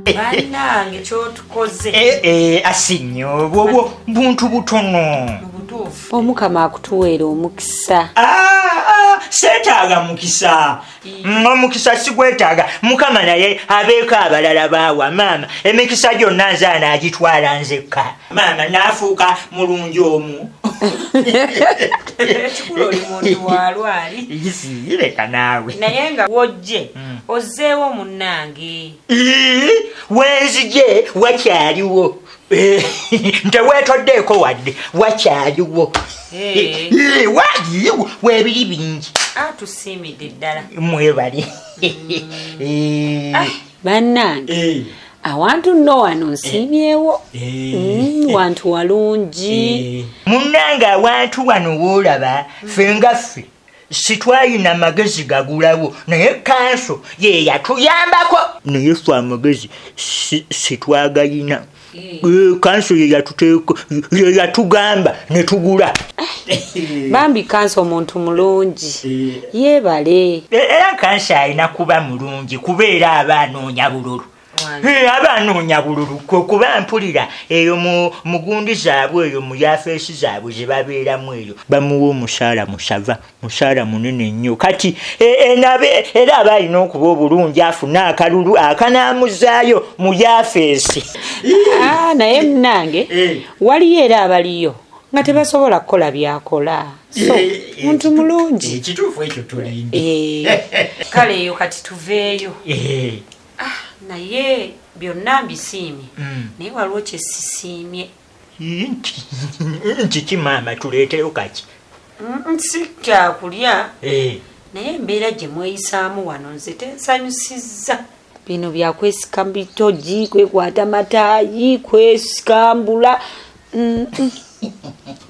Bannange kyotukoze. Asinyo bwo buntu butono. Omukama akutuweera omukisa. Seetaaga mukisa. Omukisa sigwetaaga. Mukama naye abeeko abalala baawa maama. Emikisa gyonna nzaana agitwala nzekka. Maama n'afuuka mulungi omu. Ekikulu oli muntu wa lwali. Leka naawe. Naye nga wojje ozzeewo munnange. Wenzije wakyaliwo. Nteweetoddeeko wadde wakyaliwo. Wagiwo webiri bingi. Tusiimidde ddala. Mwebali. Bannange awantu nno wano nsiimyewo. Wantu walungi. Munnange awantu wano woolaba ffe nga ffe sitwalina magezi gagulawo naye kanso ye yatuyambako naye ffe amagezi sitwagalina. Kanso ye yatugamba ne tugula. Bambi kanso omuntu mulungi yeebale. Era kanso alina kuba mulungi kubeera aba anoonya bululu. Aba anoonya bululu kuba mpulira eyo mu gundi zaabwe eyo mu yafeesi zaabwe ze babeeramu eyo bamuwa omusaala musava musaala munene nnyo kati era aba alina okuba obulungi afuna akalulu akanaamuzaayo mu yafeesi. Naye munnange waliyo era abaliyo nga tebasobola kukola byakola. So muntu mulungi. Ekituufu ekyo tulinde. Kale eyo kati tuveeyo. Naye byonna mbisiimye naye waliwo kye sisiimye. Nti ki maama tuleeteyo kaki? Si kyakulya naye embeera gye mweyisaamu wano nze tensanyusizza. Bino byakwesika bitogi kwekwata mataayi kwesikambula.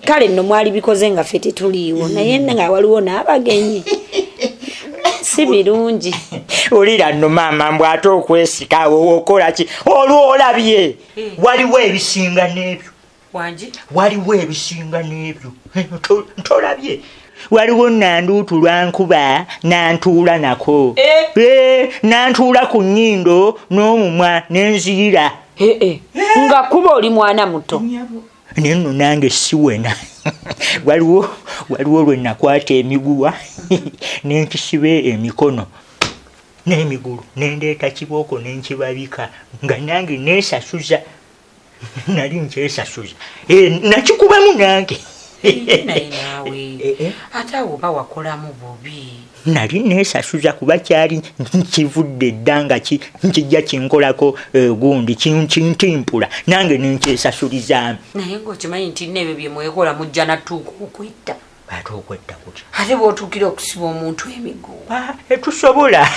Kale nno mwali bikoze nga ffe tetuliiwo naye nga waliwo n'abagenyi. Si birungi. Olira nno maama mbw ate okwesika okola ki? Olwo olabye waliwo ebisinga n'ebyo. Wangi? Waliwo ebisinga n'ebyo. Tolabye? Waliwo nanduutu lwankuba nantuula nako. Nantuula ku nnyindo n'omumwa n'enziyira. Nga kuba oli mwana muto. Naye nno nange siwena. Waliwo lwe nakwata emiguwa n'enkisibe emikono n'emigulu n'endeeta kibooko n'enkibabika nga nange neesasuza. Nali nkyesasuza nakikubamu nange. Naye naawe ate awo oba wakolamu bubi. Nali neesasuza kuba kyali nkivudde dda nga kijja kinkolako gundi kintimpula nange nenkyesasulizamu. Naye ng'okimanyi nti nebyo bye mwekola mujja natuuka okwetta. Ate okwetta kutya? Ate bw'otuukira okusiba omuntu emiguwa. Tetusobola.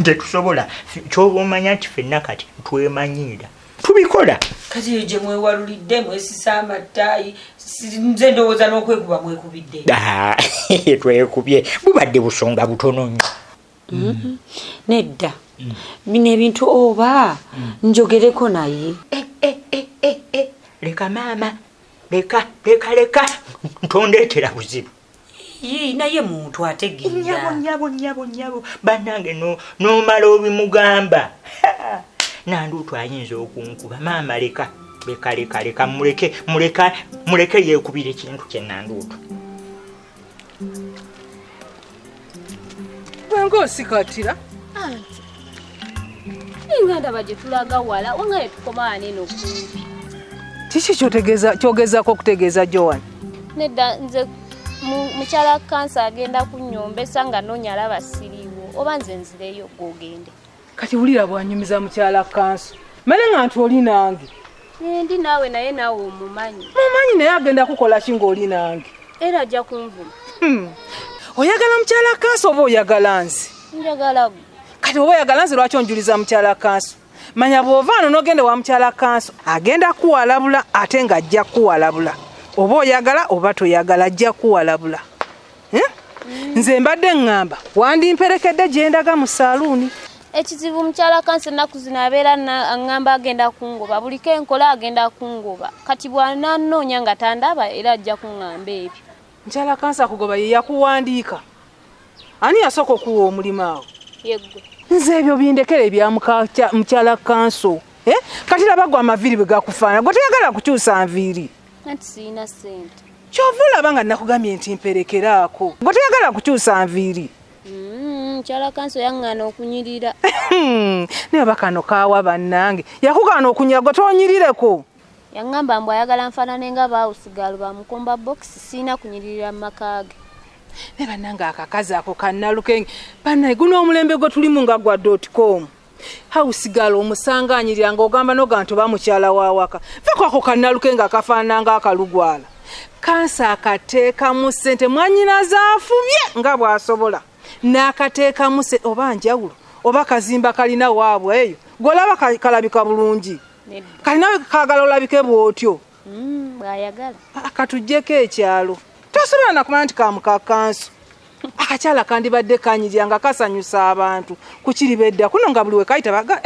Tetusobola. Ky'oba omanya nti ffenna kati twemanyiira. Tubikola. Kati gye mwewalulidde mwesisa amataayi nze ndowooza n'okwekuba mwekubidde. Twekubye bubadde busonga butono nnyo. Nedda bino ebintu oba njogereko naye. Leka maama leka ntondeetera buzibu. Naye muntu ategeeza. Nyabo bannange n'omala obimugamba. Nanduutu ayinza okunkuba maama leka muleke yeekubira ekintu kye nanduutu. Ng'osikatira Uganda gye tulaga wala wanga yetukoma neno kumpi. Kiki kyogezaako okutegeeza Joan? Nedda nze mukyala kansa agenda kunyombesa nga noonya laba siriiwo oba nze nzireyo gwogende. Kati wulira bwanyumiza mukyala kansa mane nga nti oli nange. Ndi naawe naye naawe omumanyi. Mumanyi naye agenda kukola ki ng'oli nange? Era ajja kunvuma. Oyagala mukyala kansa oba oyagala nze? Njagala gwe. Kati oba oyagala nze lwaki onjuliza mukyala kansa? Manya bw'ova wano n'ogenda wa mukyala kansa agenda kuwalabula ate nga ajja kuwalabula. Oba oyagala oba toyagala ajja kuwalabula. Nze mbadde ngamba wandimperekedde gye ndaga mu saaluuni. Ekizibu mukyala kansa ennaku zino abeera aŋŋamba agenda kungoba buliko enkola agenda kungoba kati bw'ananoonya nga tandaba era ajja kuŋŋamba ebyo. Mukyala kansa kugoba ye yakuwandiika. Ani yasooka okuwa omulimu awo? Yeggwe. nze ebyo bindekere bya mukyala kanso kati labagwa amaviri bwegakufaana gwe toyagala kukyusa nviiri anti sirina ssente kyova olaba nga nakugambye nti mperekeraako gwe toyagala kukyusa nviiri mukyala kanso yaŋŋaana okunyirira naye oba kano kaawa bannange yakugaana okunyira gwe toonyirireko yaŋŋamba mbu ayagala nfaanane nga baawusigalo bamukomba bokisi sirina kunyiririra mu maka ge ne bannange akakazi ako kannalukenge bannaye guno omulembe gwe tulimu nga gwa .com hawusigalo omusanganyirira ng'ogamba noga nti oba mukyala wawaka feko ako kannalukenge akafaanana ng'akalugwala kansa akateekamu ssente mwanyina zaafubye nga bw'asobola n'akateekamu oba njawulo oba kazimba kalina waabwe eyo golaba kalabika bulungi kalinawe kaagala olabike bw'otyo bw'ayagala akatujjeko ekyalo tosobola nakumanya nti kamukakanso akakyala kandibadde kanyirira nga kasanyusa abantu ku KIRIBEDDA kuno nga buli we kayita baga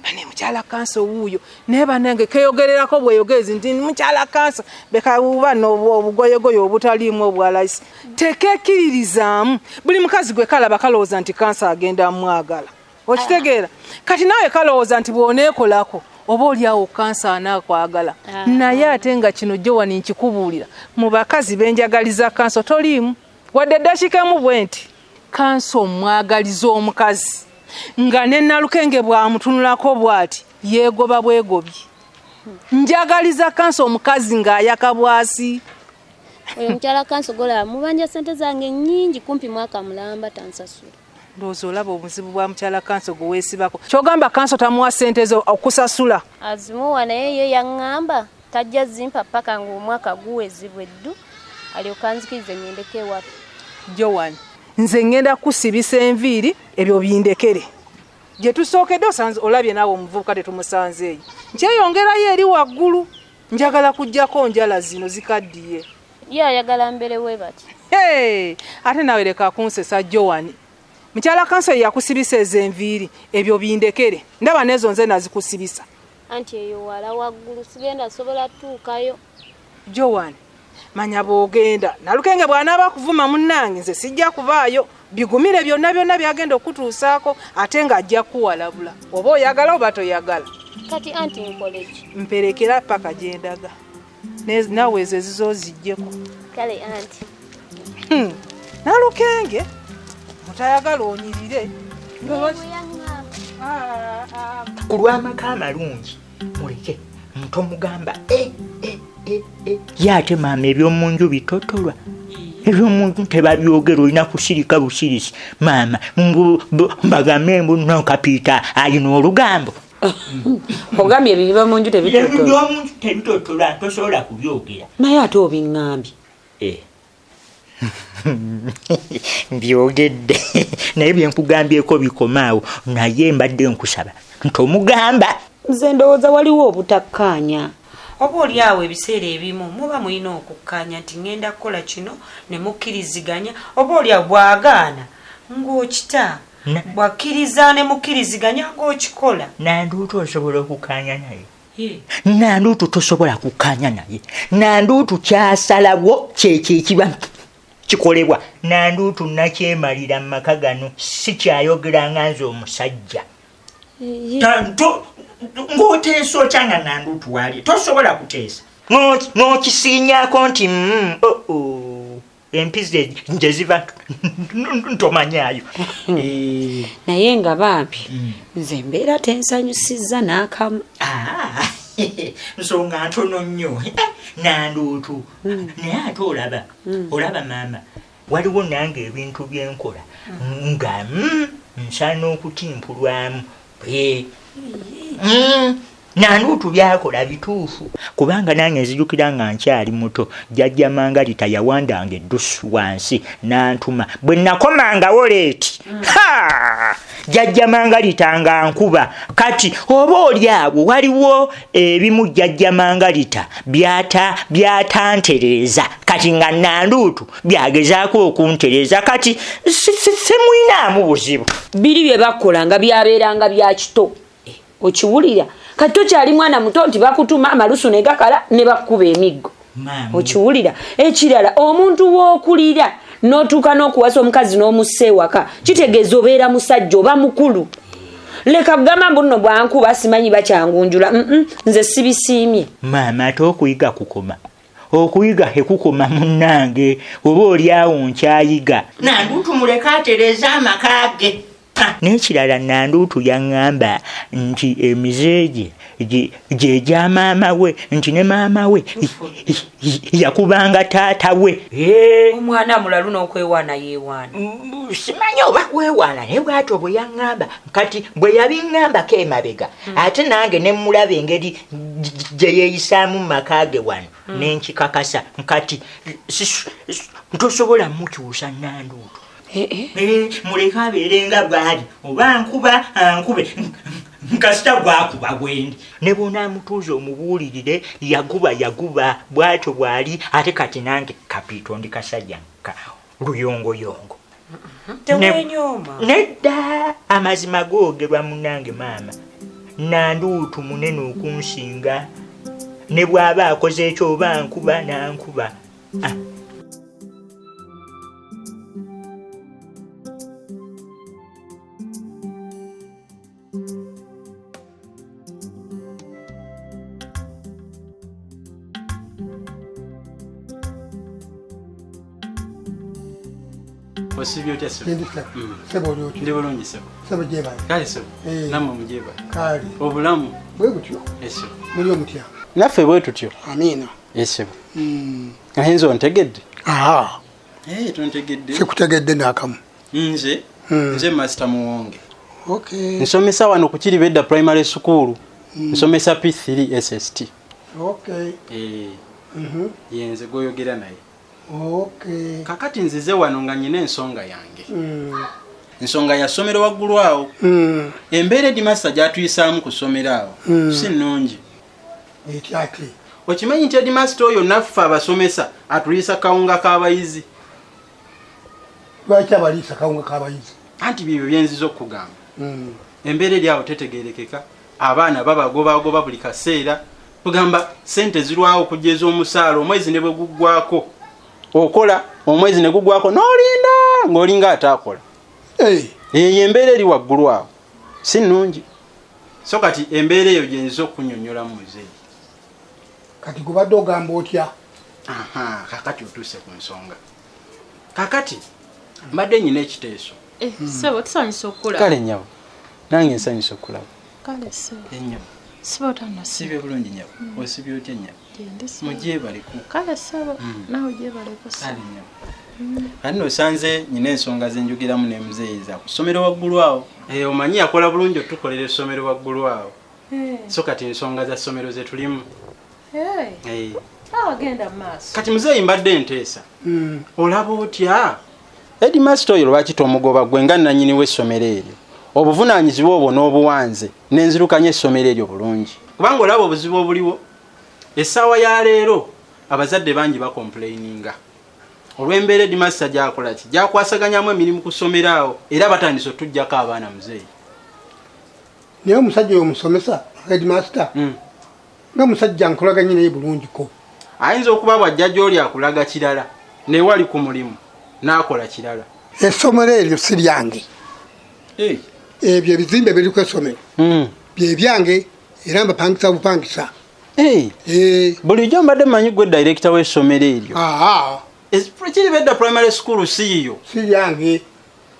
bane mukyala kanso wuuyo naye bannange keyogererako bweyogezi nti mukyala kanso bekawuba n'obugoyegoye obutaliimu obwalayisi tekekkiririzaamu buli mukazi gwe kalaba kalowooza nti kanso agenda mwagala okitegeera kati nawe kalowooza nti bw'oneekolako oba oliawo kansa anaakwagala naye ate nga kino Jowani nkikubuulira mu bakazi benjagaliza kanso toliimu wadde eddakikamu bwe nti kanso omwagaliza omukazi nga nennalukenge bw'amutunulako bw'ati yeegoba bwegobye njagaliza kanso omukazi ng'ayaka bwasi oyo mukyala kanso golaba mubanja ssente zange nnyingi kumpi mwaka mulamba tansasula ndowooza olaba obuzibu bwa mukyala kanso gwe weesibako kyogamba kanso tamuwa ssente zo okusasula azimuwa naye ye yaŋŋamba tajja zimpa paka ng'omwaka guwezibweddu alyoka nzikirize ngendeko ewaka Jowani nze ngenda kusibisa enviiri ebyo bindekere gye tusookedde olabye naawe omuvubuka tetumusanzeeyo nkyeyongerayo eri waggulu njagala kujjako njala zino zikaddiye ye ayagala mbere we bati ate naawe leka kunsesa Jowani mukyala kanso yakusibisa ezo enviiri ebyo bindekere ndaba nezo nze nazikusibisa anti eyo wala waggulu sigenda sobola tuukayo Jowani manya bw'ogenda nalukenge bw'anaaba kuvuma munnange nze sijja kuvaayo bigumire byonna byagenda okutuusaako ate ng'ajja kuwalabula oba oyagala oba toyagala kati anti nkoleki mperekera paka gyendaga naawe ezo ezizo zijjeko kale anti nalukenge mutayagala onyirire ku lw'amaka amalungi muleke ntomugamba yate maama ebyomunju bitotolwa ebyomunju tebabyogera olina kusirika busirisi maama mbagambe mbu nokapiita alina olugambo ogambye ebiba munju tebitotolwa tosobola kubyogera naye ate obiŋŋambye mbyogedde naye byenkugambyeko bikomaawo naye mbadde nkusaba ntomugamba nze ndowooza waliwo obutakkaanya oba oliawo ebiseera ebimu muba mulina okukkaanya nti ngenda kukola kino ne mukkiriziganya oba oliawo bw'agaana ng'okita bwakkiriza ne mukkiriziganya ng'okikola nanduutu osobola okukkaanya naye nanduutu tosobola kukkaanya naye nanduutu kyasalawo kyekyo ekiba kikolebwa nanduutu nakyemalira mu maka gano sikyayogera nga nze omusajja ng'oteesa okyanga nanduutu wali tosobola kuteesa n'okisiinyako nti empizi gye ziva ntomanyaayo naye nga bambi nze mbeera tensanyusizza n'akamu nsonga ntono nnyo nanduutu naye ate olaba maama waliwo nange ebintu byenkola nga nsaana okutimpulwamu nanduutu byakola bituufu kubanga nange nzijukira nga nkyali muto jjajja Mangalita yawandanga eddusu wansi nantuma bwe nakomangawo leeti jjajja Mangalita nga nkuba kati oba oliawo waliwo ebimu jjajja Mangalita byatantereeza kati nga nanduutu byagezaako okuntereeza kati semwinaamu buzibu biri bye bakola nga byabeeranga bya kito okiwulira kati tokyali mwana muto nti bakutuma amalusu ne gakala ne bakkuba emiggo okiwulira ekirala omuntu w'okulira n'otuuka n'okuwasa omukazi n'omussa ewaka kitegeeza obeera musajja oba mukulu leka kugamba mbuno bwankuba simanyi bakyangunjula nze sibisiimye maama ate okuyiga kukoma okuyiga hekukoma munnange oba oli awo nkyayiga nanduutu muleka atereza amakage n'ekirala nanduutu yaŋŋamba nti emize gye gya maama we nti ne maama we yakubanga taata we omwana mulalu n'okwewaana yeewaana simanyi oba kwewaana naye bw'atyo bwe yaŋŋamba kati bwe yabiŋŋambako emabega ate nange ne mulaba engeri gye yeeyisaamu mu maka ge wano n'enkikakasa kati tosobola mukyusa nanduutu muleke abeerenga bw'ali oba nkuba nkube nkasita bwakuba bwendi ne bw'onaamutuuza omubuulirire yaguba bw'atyo bw'ali ate kati nange kapiito ndi kasajja nka luyongoyongo nedda amazima googerwa munange maama nanduutu munene okunsinga ne bw'aba akoze ekyo oba nkuba nankuba Osibyo tya sebo. Sebo lyotyo. Ndi bulungi sebo. Sebo jeba. Kale sebo. Namwe mujeba. Kale. Obulamu. Bwe gutyo. Eso. Muli omutya. Naffe bwe tutyo. Amina. Esebo. Ahenzo ontegedde. Aha. Tontegedde. Sikutegedde n'akamu. Nze master muwonge. Okay. Nsomesa wano ku KIRIBEDDA primary school. Nsomesa P3 SST. Okay. Yenze goyogera naye. Okay. Kakati nzize wano nga nyina ensonga yange. Ensonga ya somero waggulu awo. Embeera Headmaster gy'atuyisaamu ku somero awo si nnungi. Ekyaki. Okimanyi nti Headmaster oyo naffe abasomesa atuyisa kawunga k'abayizi. Lwaki abaliisa kawunga k'abayizi? Anti bibyo byenziza okugamba. Embeera eri awo tetegeerekeka. Abaana babagobagoba buli kaseera. Tugamba sente zirwawo okujeeza omusaala omwezi ne bwe guggwako. Okola omwezi ne gugwako n'olinda ng'olinga ataakola. Eyo embeera eri waggulu awo si nnungi. So kati embeera eyo gye nziza okunnyonnyola muzeeyi. Kati gubadde ogamba otya? Kakati otuuse ku nsonga. Kakati mbadde nyina ekiteeso. Sebo tusanyusa okulaba. Kale nnyabo nange nsanyusa okulaba. Kale sebo. Ennyabo. Sebo tanna sibye bulungi nnyabo. Osibye otya nnyabo? Mugyebaleku. Kale sebo nawe gyebaleko sebo. Kale nnyabo. Kati nosanze nyina ensonga zenjogeramu ne muzeeyi za ku ssomero waggulu awo. Omanyi akola bulungi otukolera essomero waggulu awo. So kati ensonga za ssomero ze tulimu. Agenda maaso. Kati muzeeyi mbadde enteesa. Olaba otya? Headmaster oyo lwaki tomugoba gwe nga nannyini w'essomero eryo? Obuvunaanyizibwa obwo n'obuwanze n'enzirukanya essomero eryo bulungi. Kubanga olaba obuzibu obuliwo. Essaawa ya leero abazadde bangi bakomplaininga. Olw'embeera Headmaster gy'akola ki? Gy'akwasaganyamu emirimu ku ssomero awo era batandise otuggyako abaana muzeeyi. Naye omusajja oyo musomesa Headmaster nga musajja nkolaganye naye bulungiko. Ayinza okuba bw'ajja gy'oli akulaga kirala naye wali ku mulimu n'akola kirala. Essomero eryo si lyange. Ebyo ebizimbe biri ku essomero bye byange era mbapangisa bupangisa. Bulijjo mbadde mmanyi gwe director w'essomero eryo. KIRIBEDDA primary school si yo. Si lyange.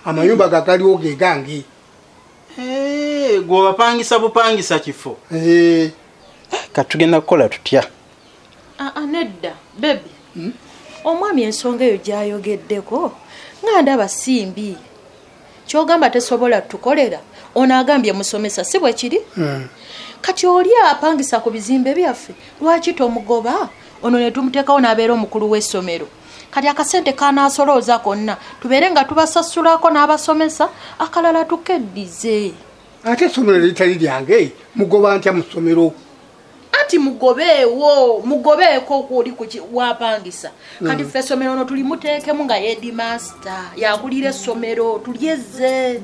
Amayumba gagaliwo ge gange. Gwe obapangisa bupangisa kifo. Katugenda kukola tutya? Nedda bebi. Omwami ensonga eyo gy'ayogeddeko nga ndaba simbi. Kyogamba tesobola tukolera ono agambye musomesa si bwe kiri? Kati oli apangisa ku bizimbe byaffe lwaki tomugoba ono ne tumuteekawo n'abeera omukulu w'essomero. Kati akasente kanaasolooza konna tubeere nga tubasasulako n'abasomesa akalala tukeddize. Ate essomero litali lyange mugoba ntya mu ssomero? Ati mugobeewo mugobeeko kuli wapangisa. Kati ffe essomero ono tulimuteekemu nga Headmaster yakulira essomero tulyezze.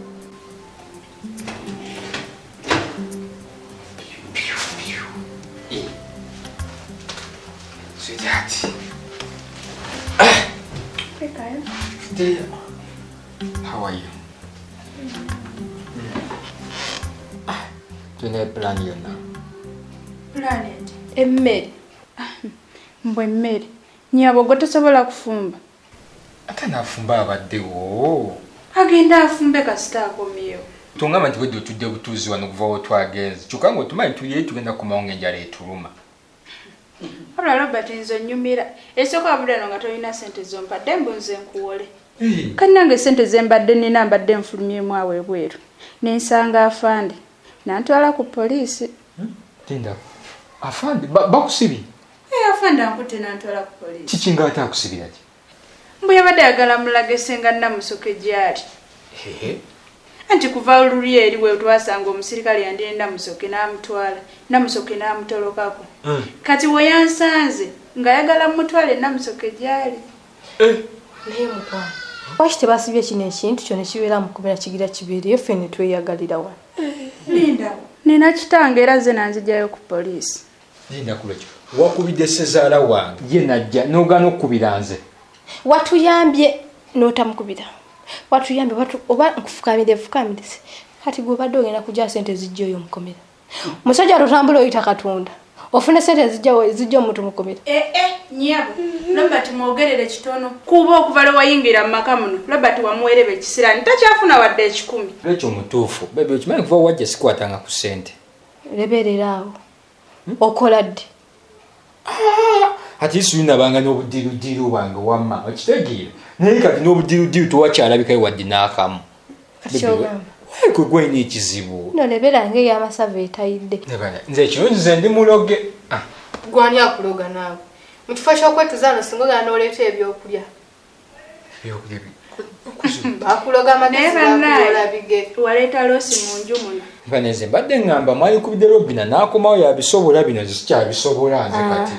How are you? Tune plan yonna. Planet. Emmere. Mbwe emmere. Nyabo gotosobola kufumba. Ate nafumba abaddewo. Agenda afumbe kasita akomyewo. Tungamba nti wedde otudde butuuzi wano kuva wetwagenze. Kyokka ng'otumanyi tuliyo tugenda kumawo ng'enjala etuluma. Wabula Robert nze nnyumira. Esooka wabula eno nga tolina ssente zompadde mbu nze nkuwole. Kati nange ssente ze mbadde nnina mbadde nfulumyemu awo ebweru. Ne nsanga afande. Nantwala ku poliisi. Tinda. Afande bakusibye? Afande ankutte nantwala ku poliisi. Kiki ng'ate akusibira ki? Mbu yabadde ayagala mulage senga Namusoke gy'ali. Anti kuva oluli eri we twasanga omusirikale yandire Namusoke n'amutwala. Namusoke n'amutolokako. Kati we yansanze ng'ayagala mutwale Namusoke gy'ali. Naye mukwano. Lwaki tebasibye kino ekintu kyonna kibeera mu kubeera kigira kibeereyo ffenna tweyagalira wano? Linda. Nina kitange era ze nanzijjayo ku poliisi. Linda kulekyo. Wakubidde ssezaala wange ye najja n'ogaana okukubira nze. Watuyambye n'otamukubira. Watuyambye oba nkufukamire kati gwe obadde ogenda kujja ssente zijja oyo mukomera. Musajja totambula oyita Katonda. Ofune ssente zijja omuntu mukomera. Nyabo. Robert mwogerere kitono. Kuba okuva lwe wayingira mu maka muno. Robert wamuwerebe ekisirani takyafuna wadde 10. Ekyo mutuufu. Bebe okimanyi kuva wajja sikwatanga ku ssente. Leberera awo. Okola ddi? Ati sinabanga n'obudirudiru bwange wamma okitegeera. Naye kati n'obudirudiru tewakyalabikayo wadde n'akamu. Kwe gwena ekizibu. No lebera ng'ey'amasavu etayidde. Nze kino nze ndi muloge. Gwani akuloga naawe. Mu kifo ky'okwetuzaano singa ogenda n'oleeta ebyokulya. Ebyokulya bakuloga amagezi gakulola bigere. Waleeta loosi mu nju muno. Vaneze mbadde ngamba mwalikubidde Robina n'akomawo yabisobola bino zikyabisobola nze kati.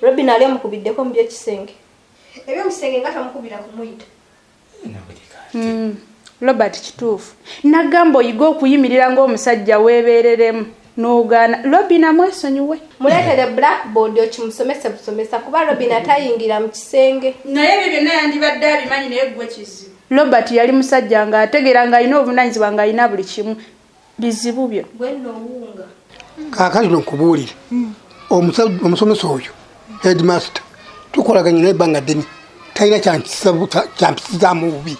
Robina ali amukubiddeko mu by'ekisenge. Eby'omusenge nga tamukubira kumuyita. Robert kituufu. Nagamba oyiga okuyimirira ng'omusajja weebeereremu n'ogaana. Robina mwesonyiwe. Muleetere blackboard okimusomesa busomesa kuba Robina tayingira mu kisenge. Naye ebyo byonna yandibadde abimanyi naye ggwe kizibu. Robert yali musajja ng'ategeera ng'alina obuvunaanyizibwa ng'alina buli kimu. Bizibu byo. Bwenno owunga. Kaakati nkubuulire. Omusomesa oyo headmaster tukolaganye n'ebbanga ddene talina kyampisizzaamu bubi.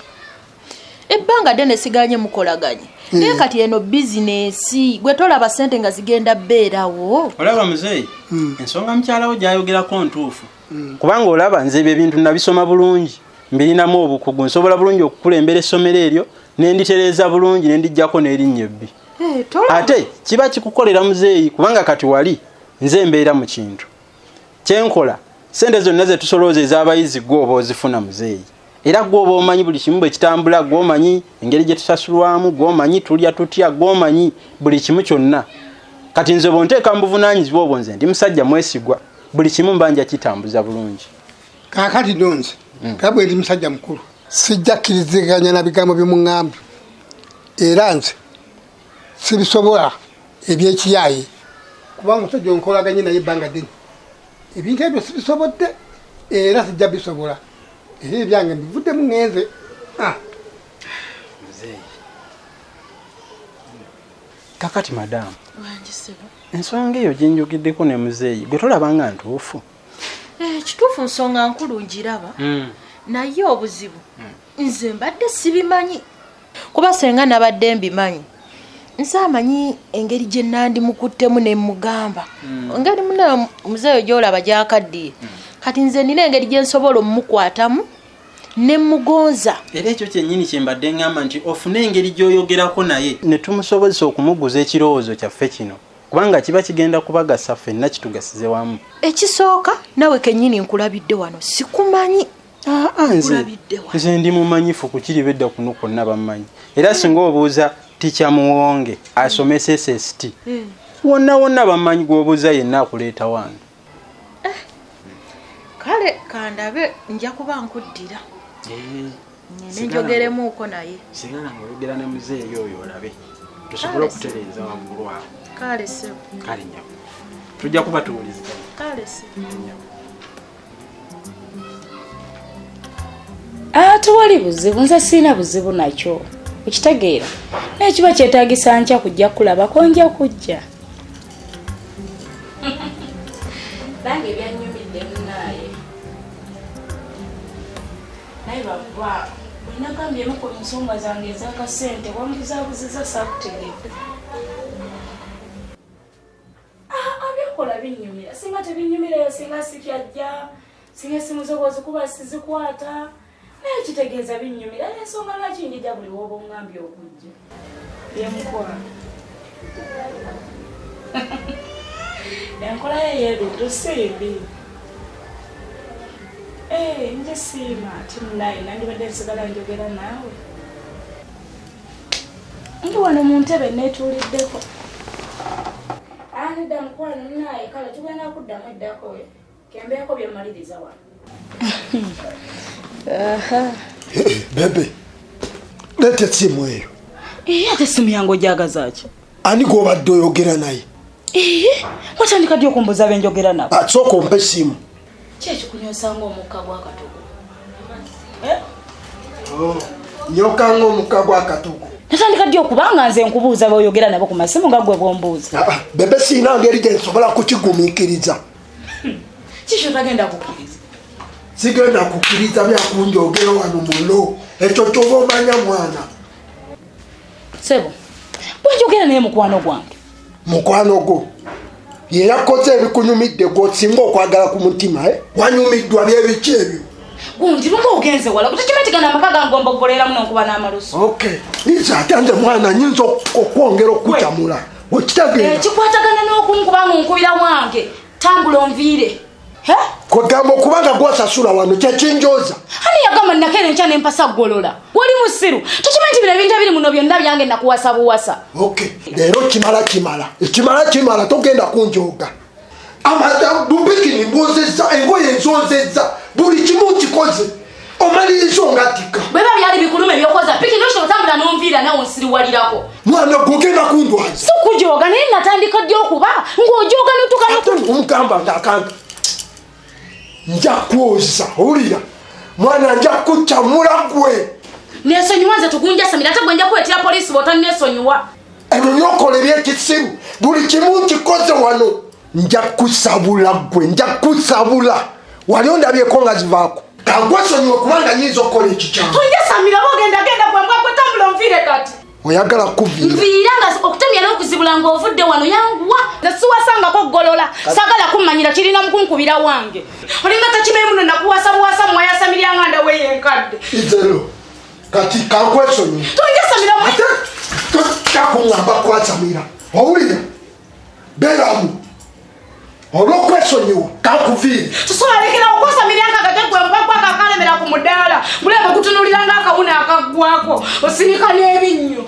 Ebbanga ddene siganye mukolaganye. Naye kati eno bizinesi gwe tolaba ssente nga zigenda bbeerawo. Olaba muzeeyi ensonga mukyalawo gy'ayogerako ntuufu. Kubanga olaba nze ebyo ebintu nabisoma bulungi mbirinamu obukugu nsobola bulungi okukulembera essomero eryo n'enditereeza bulungi n'endijjako n'erinnya ebbi. Ate kiba kikukolera muzeeyi kubanga kati wali nze mbeera mu kintu kyenkola ssente zonna ze tusolooza ez'abayizi gwe oba ozifuna muzeeyi era gwe oba omanyi buli kimu bwe kitambula gwe omanyi engeri gye tusasulwamu gwe omanyi tulya tutya gwe omanyi buli kimu kyonna kati nze bonteeka mu buvunaanyizibwa obwo nze ndi musajja mwesigwa buli kimu mbanja kitambuza bulungi. Kaakati nonze kabwe ndi musajja mukulu sijja kkiriziganya na bigambo byemuŋŋamba era nze sibisobola ebyekiyaaye kubanga omusajja onkolaganye naye ebbanga ddene ebintu ebyo sibisobodde era sijja bisobola era ebyange mbivuddemu ŋŋenze. Kakati madamu ensonga eyo gye njogeddeko ne muzeeyi gwe tolabanga ntuufu. Kituufu nsonga nkulu ngiraba naye obuzibu nze mbadde sibimanyi kuba senga nabadde mbimanyi nze amanyi engeri gye nandimukuttemu ne mugamba engeri munayo muzeeyo gy'olaba gyakaddiye kati nze nina engeri gye nsobola omukwatamu ne mugonza. Era ekyo kyennyini kye mbadde ngamba nti ofune engeri gy'oyogerako naye ne tumusobozesa okumuguza ekirowoozo kyaffe kino kubanga kiba kigenda kubagasa ffenna kitugasize wamu. Ekisooka nawe kennyini nkulabidde wano sikumanyi. Nze ndi mumanyifu ku KIRIBEDDA kuno kwonna bammanyi era singa obuuza ticca Muwonge asomesa SST wonna wonna bammanyi gw'obuuza yenna akuleeta wange. Kale kandabe nja kuba nkuddira nenjogeremuuko naye sigala ng'oyogera ne muzeeyi oyo olabe tusobole okutereeza waggulu awo. Kale sebo kale nnyabo tujja kuba tuwuliziganya. Kale sebo tewali buzibu nze siina buzibu nakyo okitegeera Nekiba kyetaagisa nkya kujja kulaba konja kujja. Nange byanyumidde munaaye. Naye baba bwenagambyemu ku nsonga zange ez'akasente wamubuzaabuziza saakutegedde. Abyakola binnyumira singa tebinyumirayo singa sikyajja singa simusobozi kuba sizikwata naye kitegeeza binnyumira n'ensonga lwaki njija buli woba oŋŋambye okujja yemukwano enkola ye yeebintu simbi nje siima ati munaye nandibadde nsigala njogera naawe ndi wano mu ntebe neetuuliddeko anida mukwano munaye kale tugenda kuddamu eddako kembeeko byemaliriza wano. Bebe leta essimu eyo. Ate essimu yange ojagaza ki? Ani gw'obadde oyogera naye? Watandika ddi okumbuuza benjogera nabo? Sooka ompe essimu. Ki ekikunywesa ng'omukka gw'akatogo? Nyoka ng'omukka gw'akatogo. Natandika ddi okubanga nze nkubuuza b'oyogera nabo ku masimu nga ggwe bw'ombuuza? Bebe siina ngeri gye nsobola kukigumiikiriza. Kiki otagenda kukkiriza? Sigenda kukkiriza byakunjogera wano mulo. Ekyo ky'oba omanya mwana. Sebo, bwenjogera naye mukwano gwange. Mukwano gwo yeyakoze ebikunyumidde gw'osinga okwagala ku mutima wanyumiddwa byebiki ebyo? Gundi lunga ogenze wala kutekimatigana amaka gange omboggolera muno nkuba n'amalusu. Nze ate nze mwana nyinza okwongera okukyamula okitegeera. Kikwatagana n'okunkuba mu nkubira wange tambula onviire. Kwegamba okubanga gw'osasula wano kyekinjooza. Ani yagamba nnakera enkya n'empasa ggolola. Wali musiru tokimanyi bino ebintu ebiri muno byonna byange nakuwasa buwasa. Leero kimala togenda kunjooga. Bubikini mbozezza engoye enzonzezza buli kimu nkikoze omaliriza ongatika. Bweba byali bikuluma ebyokoza piki nosho otambula n'onviira nawe onsiriwalirako. Mwana gwogenda kundwaza. Si kujooga naye natandika ddi okuba ng'ojooga n'otuka omugamba ng'akantu. Nja kwoza owulira mwana nja kukyamula gwe. Neesonyiwa nze tugunjasamira ate gwe nja kuwetera poliisi bw'otanneesonyiwa. Ebyo byokola eby'ekisiru buli kimu nkikoze wano. Nja kusabula gwe nja kusabula wali ondabyeko nga zivaako kangwesonyiwe kubanga nyinza okukola ekikyamu. Tonjasamira bogenda gwe mbwagwe tambula onviire kati. Oyagala kuviira. Nviira nga okutemya n'okuzibula ng'ovudde wano yanguwa nasiwasangako ggolola sagala kummanyira kirina mukunkubira wange. Olinga takimanyi muno nakuwasa buwasa mwayasamirya nganda weyenkadde. Izero kati kangwesonyiwe. Tonjasamira ate takuŋŋamba kwasamira owulira beeramu. Olwokwesonyiwa kakuviire. Tusobalekera okwasamirya nkagategwe mpapaka akalemera ku mudaala mulema kutunulira ng'akawuna akaggwako osinika n'ebinnyo.